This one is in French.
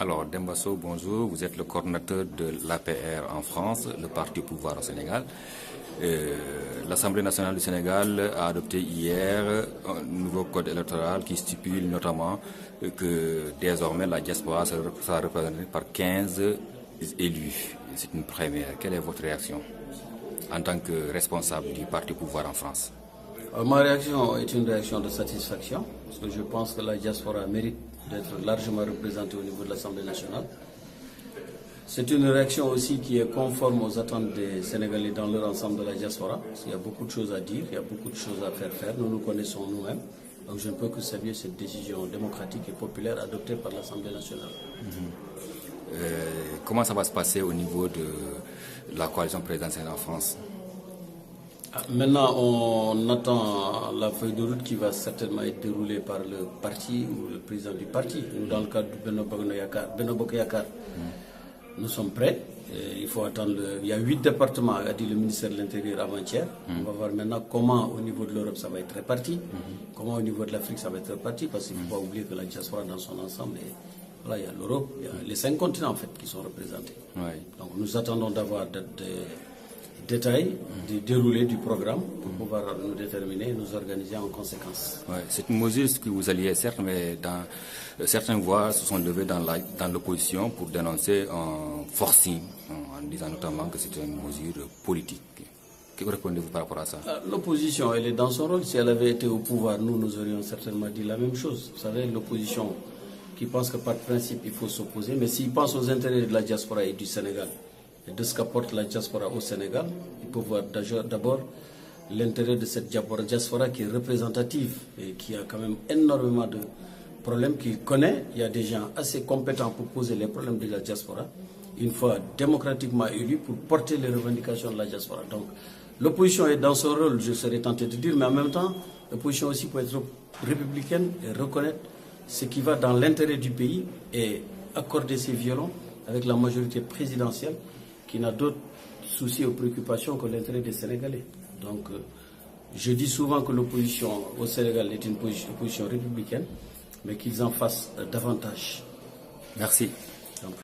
Alors, Dembasso, bonjour. Vous êtes le coordinateur de l'APR en France, le parti au pouvoir au Sénégal. L'Assemblée nationale du Sénégal a adopté hier un nouveau code électoral qui stipule notamment que désormais la diaspora sera représentée par 15 élus. C'est une première. Quelle est votre réaction en tant que responsable du parti au pouvoir en France? Ma réaction est une réaction de satisfaction, parce que je pense que la diaspora mérite d'être largement représentée au niveau de l'Assemblée nationale. C'est une réaction aussi qui est conforme aux attentes des Sénégalais dans leur ensemble de la diaspora, parce qu'il y a beaucoup de choses à dire, il y a beaucoup de choses à faire. Nous nous connaissons nous-mêmes, donc je ne peux que saluer cette décision démocratique et populaire adoptée par l'Assemblée nationale. Comment ça va se passer au niveau de la coalition présidentielle en France? Maintenant, on attend la feuille de route qui va certainement être déroulée par le parti ou le président du parti. Nous, dans le cadre du Benno Bokk Yakaar, nous sommes prêts. Et il faut attendre. Il y a 8 départements, a dit le ministère de l'Intérieur avant-hier. On va voir maintenant comment au niveau de l'Europe ça va être réparti, comment au niveau de l'Afrique ça va être réparti, parce qu'il ne faut pas oublier que la diaspora dans son ensemble, voilà, il y a l'Europe, il y a les 5 continents en fait qui sont représentés. Oui. Donc nous attendons d'avoir des détails du déroulé du programme pour pouvoir nous déterminer et nous organiser en conséquence. Ouais, c'est une mesure que vous alliez certes, mais certaines voix se sont levées dans l'opposition pour dénoncer un forcing, en disant notamment que c'était une mesure politique. Que répondez-vous par rapport à ça? L'opposition, elle est dans son rôle. Si elle avait été au pouvoir, nous aurions certainement dit la même chose. Vous savez, l'opposition qui pense que par principe il faut s'opposer, mais s'ils pensent aux intérêts de la diaspora et du Sénégal, et de ce qu'apporte la diaspora au Sénégal, il faut voir d'abord l'intérêt de cette diaspora qui est représentative et qui a quand même énormément de problèmes qu'il connaît. Il y a des gens assez compétents pour poser les problèmes de la diaspora, une fois démocratiquement élus, pour porter les revendications de la diaspora. Donc l'opposition est dans son rôle, je serais tenté de dire, mais en même temps, l'opposition aussi peut être républicaine et reconnaître ce qui va dans l'intérêt du pays et accorder ses violons avec la majorité présidentielle qui n'a d'autres soucis ou préoccupations que l'intérêt des Sénégalais. Donc, je dis souvent que l'opposition au Sénégal est une opposition républicaine, mais qu'ils en fassent davantage. Merci.